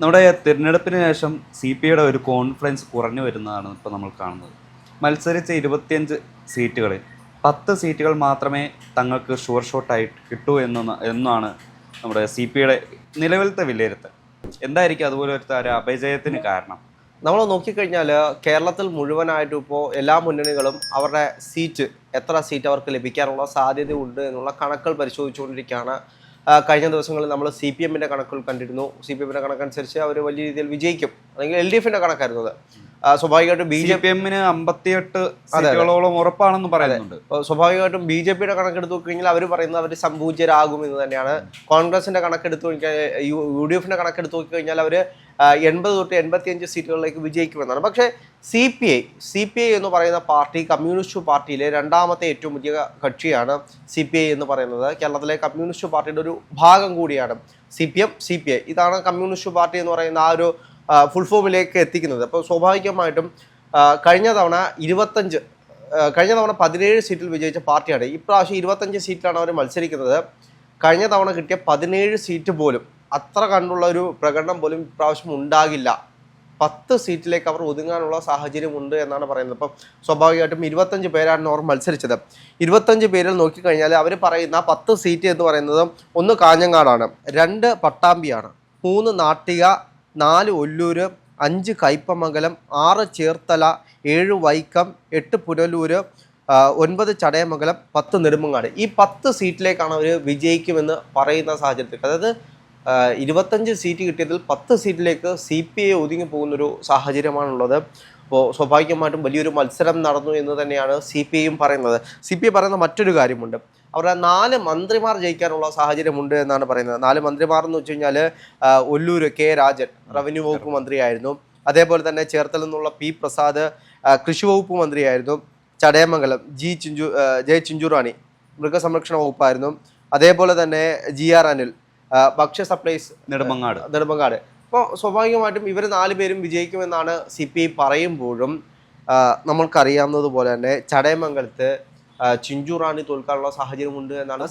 നമ്മുടെ തിരഞ്ഞെടുപ്പിന് ശേഷം സി പി ഐയുടെ ഒരു കോൺഫിഡൻസ് കുറഞ്ഞു വരുന്നതാണ് ഇപ്പോൾ നമ്മൾ കാണുന്നത്. മത്സരിച്ച 25 സീറ്റുകളിൽ 10 സീറ്റുകൾ മാത്രമേ തങ്ങൾക്ക് ഷുവർ ഷോട്ടായി കിട്ടൂ എന്നാണ് നമ്മുടെ സി പി ഐയുടെ നിലവിലത്തെ വിലയിരുത്തൽ. എന്തായിരിക്കും അതുപോലെ ഒരു അപജയത്തിന് കാരണം? നമ്മൾ നോക്കിക്കഴിഞ്ഞാൽ കേരളത്തിൽ മുഴുവനായിട്ടും ഇപ്പോൾ എല്ലാ മുന്നണികളും അവരുടെ എത്ര സീറ്റ് അവർക്ക് ലഭിക്കാനുള്ള സാധ്യതയുണ്ട് എന്നുള്ള കണക്കുകൾ പരിശോധിച്ചുകൊണ്ടിരിക്കുകയാണ്. കഴിഞ്ഞ ദിവസങ്ങളിൽ നമ്മൾ സി പി എമ്മിൻ്റെ കണക്കുകൾ കണ്ടിരുന്നു. സി പി എമ്മിൻ്റെ കണക്കനുസരിച്ച് അവർ വലിയ രീതിയിൽ വിജയിക്കും, അല്ലെങ്കിൽ എൽ ഡി എഫിൻ്റെ കണക്കായിരുന്നത്. സ്വാഭാവികമായിട്ടും ബി ജെ പിഎമ്മിന് 58 സീറ്റുകളോളം ഉറപ്പാണെന്ന് പറയുന്നുണ്ട്. സ്വാഭാവികമായിട്ടും ബി ജെ പിയുടെ കണക്കെടുത്ത് കഴിഞ്ഞാൽ അവർ പറയുന്നത് അവർ സംപൂജ്യരാകും എന്ന് തന്നെയാണ്. കോൺഗ്രസിന്റെ കണക്കെടുത്ത് നോക്കിയാൽ, യു ഡി എഫിന്റെ കണക്കെടുത്ത് നോക്കിക്കഴിഞ്ഞാൽ അവർ 80 തൊട്ട് 85 സീറ്റുകളിലേക്ക് വിജയിക്കുമെന്നാണ്. പക്ഷേ സി പി ഐ എന്ന് പറയുന്ന പാർട്ടി കമ്മ്യൂണിസ്റ്റ് പാർട്ടിയിലെ രണ്ടാമത്തെ ഏറ്റവും വലിയ കക്ഷിയാണ് സി പി ഐ എന്ന് പറയുന്നത്. കേരളത്തിലെ കമ്മ്യൂണിസ്റ്റ് പാർട്ടിയുടെ ഒരു ഭാഗം കൂടിയാണ് C P M, C P I. ഇതാണ് കമ്മ്യൂണിസ്റ്റ് പാർട്ടി എന്ന് പറയുന്ന ആ ഒരു ഫുൾ ഫോമിലേക്ക് എത്തിക്കുന്നത്. അപ്പോൾ സ്വാഭാവികമായിട്ടും കഴിഞ്ഞ തവണ 17 സീറ്റിൽ വിജയിച്ച പാർട്ടിയാണ്. ഇപ്രാവശ്യം 25 സീറ്റിലാണ് അവർ മത്സരിക്കുന്നത്. കഴിഞ്ഞ തവണ കിട്ടിയ 17 സീറ്റ് പോലും അത്ര കണ്ടുള്ള ഒരു പ്രകടനം പോലും ഇപ്രാവശ്യം ഉണ്ടാകില്ല. 10 സീറ്റിലേക്ക് അവർ ഒതുങ്ങാനുള്ള സാഹചര്യമുണ്ട് എന്നാണ് പറയുന്നത്. അപ്പം സ്വാഭാവികമായിട്ടും 25 പേരാണ് അവർ മത്സരിച്ചത്. 25 പേരിൽ നോക്കിക്കഴിഞ്ഞാൽ അവർ പറയുന്ന 10 സീറ്റ് എന്ന് പറയുന്നത് 1 കാഞ്ഞങ്ങാടാണ്, 2 പട്ടാമ്പിയാണ്, 3 നാട്ടിക, 4 ഒല്ലൂര്, 5 കയ്പമംഗലം, 6 ചേർത്തല, 7 വൈക്കം, 8 പുനലൂര്, 9 ചടയമംഗലം, 10 നെടുമങ്ങാട്. ഈ 10 സീറ്റിലേക്കാണ് അവർ വിജയിക്കുമെന്ന് പറയുന്ന സാഹചര്യത്തിൽ, അതായത് 25 സീറ്റ് കിട്ടിയതിൽ 10 സീറ്റിലേക്ക് സി പി ഐ ഒതുങ്ങി പോകുന്നൊരു സാഹചര്യമാണുള്ളത്. അപ്പോൾ സ്വാഭാവികമായിട്ടും വലിയൊരു മത്സരം നടന്നു എന്ന് തന്നെയാണ് സി പി ഐയും പറയുന്നത്. സി പി ഐ പറയുന്ന മറ്റൊരു കാര്യമുണ്ട്, അവരുടെ 4 മന്ത്രിമാർ ജയിക്കാനുള്ള സാഹചര്യമുണ്ട് എന്നാണ് പറയുന്നത്. 4 മന്ത്രിമാർ എന്ന് വെച്ച് കഴിഞ്ഞാൽ ഒല്ലൂര് കെ രാജൻ റവന്യൂ വകുപ്പ് മന്ത്രിയായിരുന്നു. അതേപോലെ തന്നെ ചേർത്തല നിന്നുള്ള പി പ്രസാദ് കൃഷി വകുപ്പ് മന്ത്രിയായിരുന്നു. ചടയമംഗലം ജെ ചിഞ്ചുറാണി മൃഗസംരക്ഷണ വകുപ്പായിരുന്നു. അതേപോലെ തന്നെ ജി ആർ അനിൽ ഭക്ഷ്യ സപ്ലൈസ് നെടുമങ്ങാട്. അപ്പോൾ സ്വാഭാവികമായിട്ടും ഇവർ 4 പേരും വിജയിക്കുമെന്നാണ് സി പി ഐ പറയുമ്പോഴും നമ്മൾക്കറിയാവുന്നതുപോലെ തന്നെ ചടയമംഗലത്ത് ചിഞ്ചുറാണി തോൽക്കാനുള്ള സാഹചര്യമുണ്ട് എന്നാണ്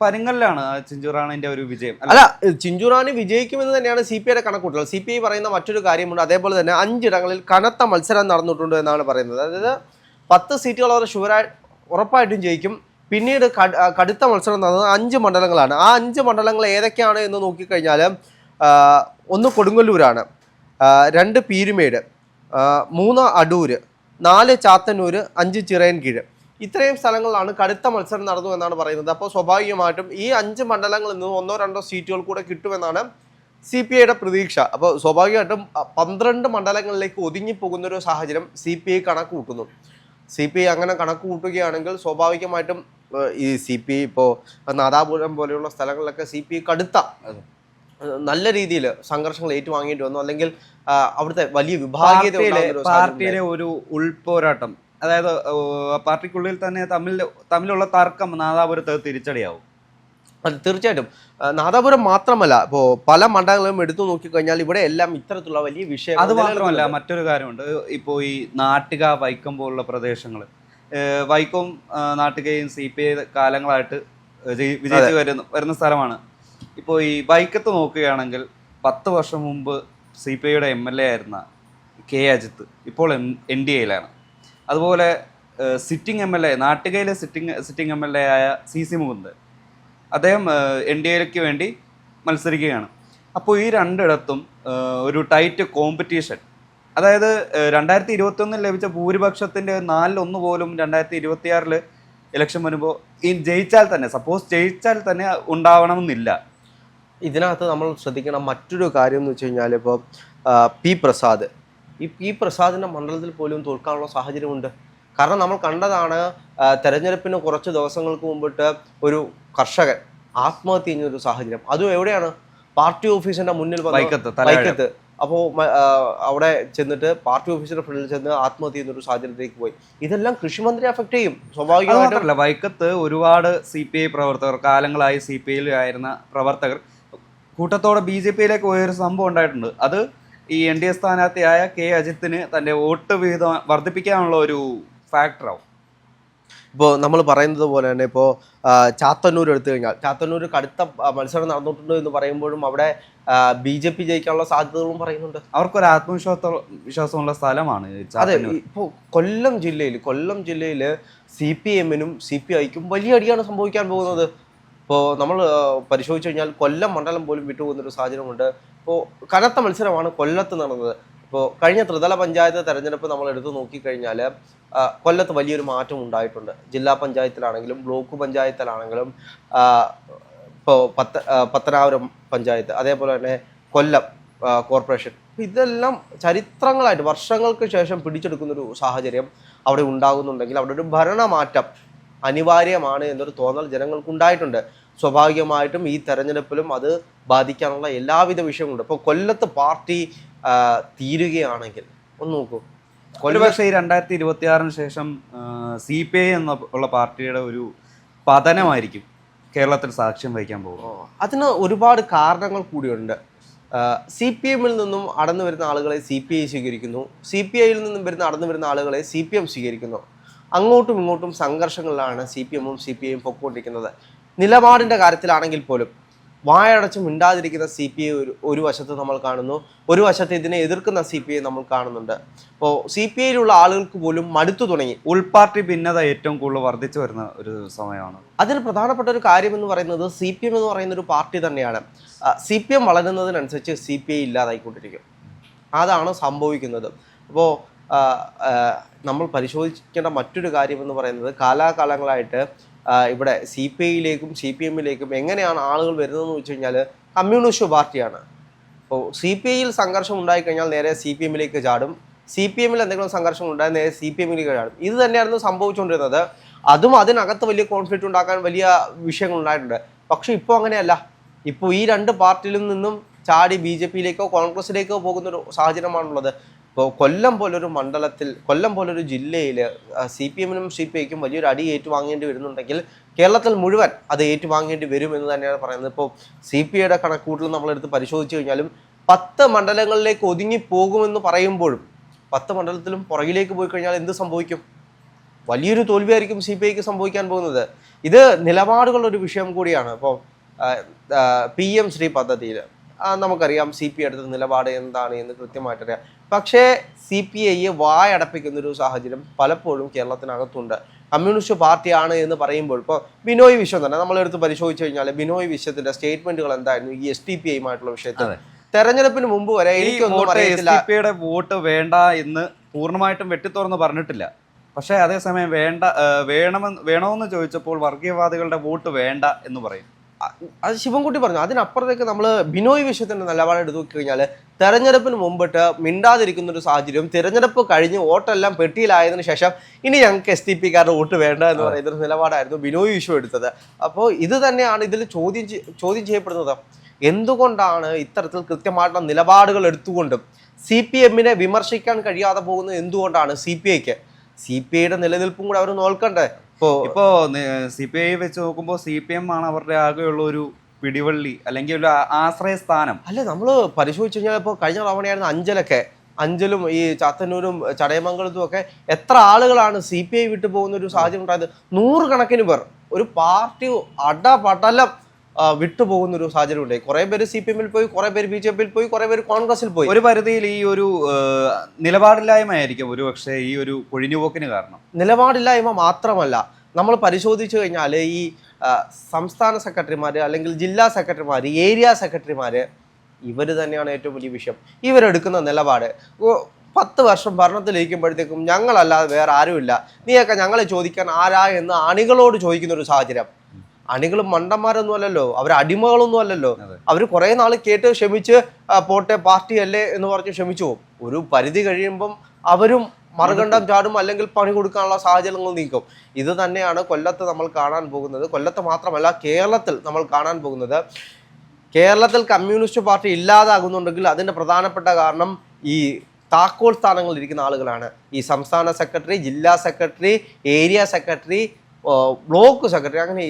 പരിങ്ങലിലാണ് ചിഞ്ചുറാണിന്റെ ഒരു വിജയം. അല്ല, ചിഞ്ചുറാണി വിജയിക്കുമെന്ന് തന്നെയാണ് സി പി ഐയുടെ കണക്കൂട്ടൽ. സി പി ഐ പറയുന്ന മറ്റൊരു കാര്യമുണ്ട്, അതേപോലെ തന്നെ 5 ഇടങ്ങളിൽ കനത്ത മത്സരം നടന്നിട്ടുണ്ട് എന്നാണ് പറയുന്നത്. അതായത് 10 സീറ്റുകൾ അവർ ഉറപ്പായിട്ടും ജയിക്കും. പിന്നീട് കടുത്ത മത്സരം നടന്നത് 5 മണ്ഡലങ്ങളാണ്. ആ 5 മണ്ഡലങ്ങൾ ഏതൊക്കെയാണ് എന്ന് നോക്കിക്കഴിഞ്ഞാൽ 1 കൊടുങ്ങല്ലൂരാണ്, 2 പീരുമേട്, 3 അടൂര്, 4 ചാത്തന്നൂര്, 5 ചിറയൻകീഴ്. ഇത്രയും സ്ഥലങ്ങളിലാണ് കടുത്ത മത്സരം നടന്നു എന്നാണ് പറയുന്നത്. അപ്പോൾ സ്വാഭാവികമായിട്ടും ഈ 5 മണ്ഡലങ്ങളിൽ നിന്ന് 1-2 സീറ്റുകൾ കൂടെ കിട്ടുമെന്നാണ് സി പി ഐയുടെ പ്രതീക്ഷ. അപ്പോൾ സ്വാഭാവികമായിട്ടും 12 മണ്ഡലങ്ങളിലേക്ക് ഒതുങ്ങിപ്പോകുന്നൊരു സാഹചര്യം സി പി ഐ കണക്ക് കൂട്ടുന്നു. സി പി ഐ അങ്ങനെ കണക്ക് കൂട്ടുകയാണെങ്കിൽ സ്വാഭാവികമായിട്ടും ഈ സി പി ഐ ഇപ്പോൾ നാദാപുരം പോലെയുള്ള സ്ഥലങ്ങളിലൊക്കെ സി പി ഐ കടുത്ത നല്ല രീതിയിൽ സംഘർഷങ്ങൾ ഏറ്റുവാങ്ങേണ്ടി വന്നു, അല്ലെങ്കിൽ അവിടുത്തെ വലിയ പാർട്ടിയിലെ ഒരു ഉൾപോരാട്ടം, അതായത് പാർട്ടിക്കുള്ളിൽ തന്നെ തമ്മിലുള്ള തർക്കം നാദാപുരത്ത് തിരിച്ചടിയാവും. അത് തീർച്ചയായിട്ടും. നാദാപുരം മാത്രമല്ല, ഇപ്പോൾ പല മണ്ഡലങ്ങളും എടുത്തു നോക്കിക്കഴിഞ്ഞാൽ ഇവിടെ എല്ലാം ഇത്തരത്തിലുള്ള വലിയ വിഷയം. അത് മാത്രമല്ല, മറ്റൊരു കാര്യമുണ്ട്. ഇപ്പോൾ ഈ നാട്ടിക, വൈക്കം പോലുള്ള പ്രദേശങ്ങൾ, വൈക്കവും നാട്ടികയും സി പി ഐ കാലങ്ങളായിട്ട് വിജയിച്ച് വരുന്ന സ്ഥലമാണ്. ഇപ്പോൾ ഈ വൈക്കത്ത് നോക്കുകയാണെങ്കിൽ 10 വർഷം മുമ്പ് സി പി ഐയുടെ എം.എൽ.എ ആയിരുന്ന കെ അജിത്ത് ഇപ്പോൾ എൻ ഡി എയിലാണ്. അതുപോലെ സിറ്റിംഗ് എം.എൽ.എ, നാട്ടികയിലെ സിറ്റിംഗ് എം.എൽ.എ ആയ സി മുകുന്ദൻ, അദ്ദേഹം എൻ ഡി എയിലേക്ക് വേണ്ടി മത്സരിക്കുകയാണ്. അപ്പോൾ ഈ 2 ഇടത്തും ഒരു ടൈറ്റ് കോമ്പറ്റീഷൻ, അതായത് 2021 ലഭിച്ച ഭൂരിപക്ഷത്തിൻ്റെ 4-1 പോലും 2026 ഇലക്ഷൻ വരുമ്പോൾ സപ്പോസ് ജയിച്ചാൽ തന്നെ ഉണ്ടാവണമെന്നില്ല. ഇതിനകത്ത് നമ്മൾ ശ്രദ്ധിക്കണം മറ്റൊരു കാര്യം എന്ന് വെച്ച് കഴിഞ്ഞാൽ, ഇപ്പോൾ പി പ്രസാദിൻ്റെ മണ്ഡലത്തിൽ പോലും തോൽക്കാനുള്ള സാഹചര്യമുണ്ട്. കാരണം നമ്മൾ കണ്ടതാണ്, തെരഞ്ഞെടുപ്പിന് കുറച്ച് ദിവസങ്ങൾക്ക് മുമ്പിട്ട് ഒരു കർഷകൻ ആത്മഹത്യ ചെയ്യുന്നൊരു സാഹചര്യം. അതും എവിടെയാണ്? പാർട്ടി ഓഫീസിന്റെ മുന്നിൽ വൈക്കത്ത്. അപ്പോൾ അവിടെ ചെന്നിട്ട് പാർട്ടി ഓഫീസിന്റെ ഫ്രണ്ടിൽ ചെന്ന് ആത്മഹത്യ ചെയ്യുന്നൊരു സാഹചര്യത്തിലേക്ക് പോയി. ഇതെല്ലാം കൃഷിമന്ത്രി അഫക്റ്റ് ചെയ്യും സ്വാഭാവികമായിട്ടല്ല. വൈക്കത്ത് ഒരുപാട് സി പി ഐ പ്രവർത്തകർ, കാലങ്ങളായി സി പി ഐയിൽ ആയിരുന്ന പ്രവർത്തകർ കൂട്ടത്തോടെ ബി ജെ പിയിലേക്ക് പോയൊരു സംഭവം ഉണ്ടായിട്ടുണ്ട്. അത് ഈ എൻ ഡി എ സ്ഥാനാർത്ഥിയായ കെ അജിത്തിന് തൻ്റെ വോട്ട് വിഹിതം വർദ്ധിപ്പിക്കാനുള്ള ഒരു ഫാക്ടറാവും. ഇപ്പോൾ നമ്മൾ പറയുന്നത് പോലെ തന്നെ ഇപ്പോൾ ചാത്തന്നൂർ എടുത്തു കഴിഞ്ഞാൽ ചാത്തന്നൂർ കടുത്ത മത്സരം നടന്നിട്ടുണ്ട് എന്ന് പറയുമ്പോഴും അവിടെ BJP ജയിക്കാനുള്ള സാധ്യതകളും പറയുന്നുണ്ട്. അവർക്കൊരു വിശ്വാസമുള്ള സ്ഥലമാണ് അതെ. ചാത്തന്നൂർ. ഇപ്പോൾ കൊല്ലം ജില്ലയിൽ CPM-നും CPI-ക്കും വലിയ അടിയാണ് സംഭവിക്കാൻ പോകുന്നത്. ഇപ്പോൾ നമ്മൾ പരിശോധിച്ചു കഴിഞ്ഞാൽ കൊല്ലം മണ്ഡലം പോലും വിട്ടുപോകുന്നൊരു സാഹചര്യമുണ്ട്. ഇപ്പോൾ കനത്ത മത്സരമാണ് കൊല്ലത്ത് നടന്നത്. ഇപ്പോൾ കഴിഞ്ഞ ത്രിതല പഞ്ചായത്ത് തെരഞ്ഞെടുപ്പ് നമ്മൾ എടുത്തു നോക്കിക്കഴിഞ്ഞാൽ കൊല്ലത്ത് വലിയൊരു മാറ്റം ഉണ്ടായിട്ടുണ്ട്. ജില്ലാ പഞ്ചായത്തിലാണെങ്കിലും ബ്ലോക്ക് പഞ്ചായത്തിലാണെങ്കിലും ഇപ്പോൾ പത്തനാപുരം പഞ്ചായത്ത്, അതേപോലെ തന്നെ കൊല്ലം കോർപ്പറേഷൻ, ഇതെല്ലാം ചരിത്രങ്ങളായിട്ട് വർഷങ്ങൾക്ക് ശേഷം പിടിച്ചെടുക്കുന്നൊരു സാഹചര്യം അവിടെ ഉണ്ടാകുന്നുണ്ടെങ്കിൽ അവിടെ ഒരു ഭരണമാറ്റം അനിവാര്യമാണ് എന്നൊരു തോന്നൽ ജനങ്ങൾക്കുണ്ടായിട്ടുണ്ട്. സ്വാഭാവികമായിട്ടും ഈ തെരഞ്ഞെടുപ്പിലും അത് ബാധിക്കാനുള്ള എല്ലാവിധ വിഷയമുണ്ട്. ഇപ്പോൾ കൊല്ലത്ത് പാർട്ടി തീരുകയാണെങ്കിൽ ഒന്ന് നോക്കൂ, ഒരുപക്ഷെ ഈ 2026 ശേഷം CPI എന്നുള്ള പാർട്ടിയുടെ ഒരു പതനമായിരിക്കും കേരളത്തിൽ സാക്ഷ്യം വഹിക്കാൻ പോകും. അതിന് ഒരുപാട് കാരണങ്ങൾ കൂടിയുണ്ട്. CPM-ൽ നിന്നും അടന്നു വരുന്ന ആളുകളെ CPI സ്വീകരിക്കുന്നു, CPI-യിൽ നിന്നും അടന്നു വരുന്ന ആളുകളെ CPM സ്വീകരിക്കുന്നു. അങ്ങോട്ടും ഇങ്ങോട്ടും സംഘർഷങ്ങളിലാണ് CPM-ഉം CPI-യും പൊക്കോണ്ടിരിക്കുന്നത്. നിലപാടിൻ്റെ കാര്യത്തിലാണെങ്കിൽ പോലും വായടച്ച് മിണ്ടാതിരിക്കുന്ന CPI ഒരു വശത്ത് നമ്മൾ കാണുന്നു, ഒരു വശത്ത് ഇതിനെ എതിർക്കുന്ന CPI നമ്മൾ കാണുന്നുണ്ട്. അപ്പോൾ CPI-യിലുള്ള ആളുകൾക്ക് പോലും മടുത്തു തുടങ്ങി. ഉൾപാർട്ടി ഭിന്നത ഏറ്റവും കൂടുതൽ വർദ്ധിച്ചു വരുന്ന ഒരു സമയമാണ്. അതിന് പ്രധാനപ്പെട്ട ഒരു കാര്യം എന്ന് പറയുന്നത് CPM എന്ന് പറയുന്ന ഒരു പാർട്ടി തന്നെയാണ്. CPM വളരുന്നതിനനുസരിച്ച് CPI ഇല്ലാതായിക്കൊണ്ടിരിക്കും. അതാണ് സംഭവിക്കുന്നത്. അപ്പോൾ നമ്മൾ പരിശോധിക്കേണ്ട മറ്റൊരു കാര്യം എന്ന് പറയുന്നത് കാലാകാലങ്ങളായിട്ട് ഇവിടെ CPI-യിലേക്കും CPM-ലേക്കും എങ്ങനെയാണ് ആളുകൾ വരുന്നതെന്ന് വെച്ച് കഴിഞ്ഞാൽ കമ്മ്യൂണിസ്റ്റ് പാർട്ടിയാണ്. അപ്പോൾ CPI-യിൽ സംഘർഷം ഉണ്ടായിക്കഴിഞ്ഞാൽ നേരെ CPM-ലേക്ക് ചാടും, CPM-ൽ എന്തെങ്കിലും സംഘർഷം ഉണ്ടായാൽ നേരെ CPM-ലേക്ക് ചാടും. ഇത് തന്നെയായിരുന്നു സംഭവിച്ചുകൊണ്ടിരുന്നത്. അതും അതിനകത്ത് വലിയ കോൺഫ്ലിക്റ്റ് ഉണ്ടാക്കാൻ വലിയ വിഷയങ്ങൾ ഉണ്ടായിട്ടുണ്ട്. പക്ഷെ ഇപ്പോൾ അങ്ങനെയല്ല. ഇപ്പോൾ ഈ രണ്ട് പാർട്ടിയിൽ നിന്നും ചാടി BJP-യിലേക്കോ കോൺഗ്രസിലേക്കോ പോകുന്നൊരു സാഹചര്യമാണുള്ളത്. ഇപ്പോൾ കൊല്ലം പോലൊരു മണ്ഡലത്തിൽ, കൊല്ലം പോലൊരു ജില്ലയിൽ CPM-നും CPI-ക്കും വലിയൊരു അടി ഏറ്റുവാങ്ങേണ്ടി വരുന്നുണ്ടെങ്കിൽ കേരളത്തിൽ മുഴുവൻ അത് ഏറ്റുവാങ്ങേണ്ടി വരുമെന്ന് തന്നെയാണ് പറയുന്നത്. ഇപ്പോൾ CPI-യുടെ കണക്കൂട്ടിൽ നമ്മളെടുത്ത് പരിശോധിച്ച് കഴിഞ്ഞാലും 10 മണ്ഡലങ്ങളിലേക്ക് ഒതുങ്ങി പോകുമെന്ന് പറയുമ്പോഴും 10 മണ്ഡലത്തിലും പുറകിലേക്ക് പോയി കഴിഞ്ഞാൽ എന്ത് സംഭവിക്കും? വലിയൊരു തോൽവിയായിരിക്കും CPI-ക്ക് സംഭവിക്കാൻ പോകുന്നത്. ഇത് നിലപാടുകളുടെ ഒരു വിഷയം കൂടിയാണ്. ഇപ്പോൾ PM ശ്രീ പദ്ധതിയിൽ നമുക്കറിയാം CPI എടുത്ത നിലപാട് എന്താണ് എന്ന് കൃത്യമായിട്ടറിയാം. പക്ഷേ CPI-യെ വായടപ്പിക്കുന്നൊരു സാഹചര്യം പലപ്പോഴും കേരളത്തിനകത്തുണ്ട്. കമ്മ്യൂണിസ്റ്റ് പാർട്ടിയാണ് എന്ന് പറയുമ്പോൾ ഇപ്പോൾ ബിനോയ് വിശ്വം തന്നെ നമ്മളെടുത്ത് പരിശോധിച്ച് കഴിഞ്ഞാൽ ബിനോയ് വിശ്വത്തിന്റെ സ്റ്റേറ്റ്മെന്റുകൾ എന്തായിരുന്നു ഈ STPI-യുമായിട്ടുള്ള വിഷയത്തിൽ? തെരഞ്ഞെടുപ്പിന് മുമ്പ് വരെ എനിക്കൊന്നും അറിയത്തില്ല, STPI-യുടെ വോട്ട് വേണ്ട എന്ന് പൂർണ്ണമായിട്ടും വെട്ടിത്തുറന്ന് പറഞ്ഞിട്ടില്ല. പക്ഷേ അതേസമയം വേണമെന്ന് ചോദിച്ചപ്പോൾ വർഗീയവാദികളുടെ വോട്ട് വേണ്ട എന്ന് പറയും. അത് ശിവൻകുട്ടി പറഞ്ഞു. അതിനപ്പുറത്തേക്ക് നമ്മൾ ബിനോയ് വിശ്വത്തിന്റെ നിലപാട് എടുത്തു നോക്കിക്കഴിഞ്ഞാൽ തെരഞ്ഞെടുപ്പിന് മുമ്പിട്ട് മിണ്ടാതിരിക്കുന്ന ഒരു സാഹചര്യം, തിരഞ്ഞെടുപ്പ് കഴിഞ്ഞ് വോട്ടെല്ലാം പെട്ടിയിലായതിനു ശേഷം ഇനി ഞങ്ങൾക്ക് STP-ക്കാരുടെ വോട്ട് വേണ്ട എന്ന് പറയുന്നൊരു നിലപാടായിരുന്നു ബിനോയ് വിശ്വം എടുത്തത്. അപ്പോൾ ഇത് തന്നെയാണ് ഇതിൽ ചോദ്യം ചെയ്യപ്പെടുന്നത്. എന്തുകൊണ്ടാണ് ഇത്തരത്തിൽ കൃത്യമായിട്ടുള്ള നിലപാടുകൾ എടുത്തുകൊണ്ടും CPM-നെ വിമർശിക്കാൻ കഴിയാതെ പോകുന്നത്? എന്തുകൊണ്ടാണ് CPI-യുടെ നിലനിൽപ്പും കൂടെ അവർ നോക്കണ്ടേ? ഇപ്പോ CPI വെച്ച് നോക്കുമ്പോൾ CPM ആണ് അവരുടെ ആകെയുള്ള ഒരു പിടിവള്ളി അല്ലെങ്കിൽ ഒരു ആശ്രയ സ്ഥാനം. അല്ല, നമ്മൾ പരിശോധിച്ചു കഴിഞ്ഞാൽ ഇപ്പോൾ കഴിഞ്ഞ തവണയായിരുന്നു അഞ്ചലും ഈ ചാത്തന്നൂരും ചടയമംഗലത്തും ഒക്കെ എത്ര ആളുകളാണ് CPI വിട്ടു പോകുന്ന ഒരു സാഹചര്യം ഉണ്ടായത്? 100 കണക്കിന് പേർ ഒരു പാർട്ടി അടപടലം വിട്ടുപോകുന്ന ഒരു സാഹചര്യം ഉണ്ടായി. കുറെ പേര് CPM-ൽ പോയി, കുറെ പേര് BJP-ൽ പോയി, കുറെ പേര് കോൺഗ്രസിൽ പോയി. ഒരു പരിധിയിൽ ഈ ഒരു നിലപാടില്ലായ്മയായിരിക്കും ഒരുപക്ഷെ ഈ ഒരു കൊഴിഞ്ഞുപോക്കിന് കാരണം. നിലപാടില്ലായ്മ മാത്രമല്ല, നമ്മൾ പരിശോധിച്ചു കഴിഞ്ഞാൽ ഈ സംസ്ഥാന സെക്രട്ടറിമാർ അല്ലെങ്കിൽ ജില്ലാ സെക്രട്ടറിമാർ, ഏരിയ സെക്രട്ടറിമാർ, ഇവർ തന്നെയാണ് ഏറ്റവും വലിയ വിഷയം. ഇവരെടുക്കുന്ന നിലപാട് 10 വർഷം ഭരണത്തിലിരിക്കുമ്പോഴത്തേക്കും ഞങ്ങളല്ലാതെ വേറെ ആരുമില്ല, നീയൊക്കെ ഞങ്ങളെ ചോദിക്കാൻ ആരാ എന്ന് അണികളോട് ചോദിക്കുന്ന ഒരു സാഹചര്യം. അണികളും മണ്ടന്മാരൊന്നും അല്ലല്ലോ, അവർ അടിമകളൊന്നും അല്ലല്ലോ. അവർ കുറെ നാൾ കേട്ട് ക്ഷമിച്ച് പോട്ടെ പാർട്ടിയല്ലേ എന്ന് പറഞ്ഞ് ക്ഷമിച്ചു പോകും. ഒരു പരിധി കഴിയുമ്പം അവരും മറുകണ്ഠം ചാടും, അല്ലെങ്കിൽ പണി കൊടുക്കാനുള്ള സാഹചര്യങ്ങൾ നീക്കും. ഇത് തന്നെയാണ് കൊല്ലത്ത് നമ്മൾ കാണാൻ പോകുന്നത്. കൊല്ലത്ത് മാത്രമല്ല, കേരളത്തിൽ നമ്മൾ കാണാൻ പോകുന്നത്. കേരളത്തിൽ കമ്മ്യൂണിസ്റ്റ് പാർട്ടി ഇല്ലാതാകുന്നുണ്ടെങ്കിൽ അതിൻ്റെ പ്രധാനപ്പെട്ട കാരണം ഈ താക്കോൽ സ്ഥാനങ്ങളിൽ ഇരിക്കുന്ന ആളുകളാണ്. ഈ സംസ്ഥാന സെക്രട്ടറി, ജില്ലാ secretary, area secretary, block secretary, അങ്ങനെ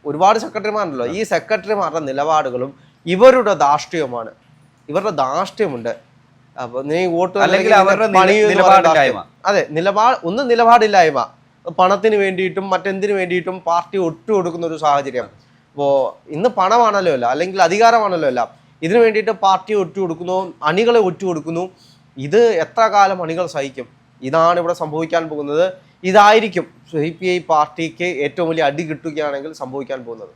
ഒരുപാട് സെക്രട്ടറിമാരുണ്ടല്ലോ. ഈ സെക്രട്ടറിമാരുടെ നിലപാടുകളും ഇവരുടെ ധാർഷ്ട്യവുമാണ്. ഇവരുടെ ധാർഷ്ട്യമുണ്ട്. അപ്പൊ നീ വോട്ട് അല്ലെങ്കിൽ നിലപാടില്ലായ്മ. അതെ, നിലപാടില്ലായ്മ. പണത്തിന് വേണ്ടിയിട്ടും മറ്റെന്തിനു വേണ്ടിയിട്ടും പാർട്ടി ഒറ്റുകൊടുക്കുന്ന ഒരു സാഹചര്യം. അപ്പോൾ ഇന്ന് പണമാണല്ലോ അല്ല, അല്ലെങ്കിൽ അധികാരമാണല്ലോ അല്ല, ഇതിനു വേണ്ടിയിട്ട് പാർട്ടി ഒറ്റുകൊടുക്കുന്നു, അണികളെ ഒറ്റുകൊടുക്കുന്നു. ഇത് എത്ര കാലം അണികൾ സഹിക്കും? ഇതാണ് ഇവിടെ സംഭവിക്കാൻ പോകുന്നത്. ഇതായിരിക്കും CPI പാർട്ടിക്ക് ഏറ്റവും വലിയ അടി കിട്ടുകയാണെങ്കിൽ സംഭവിക്കാൻ പോകുന്നത്.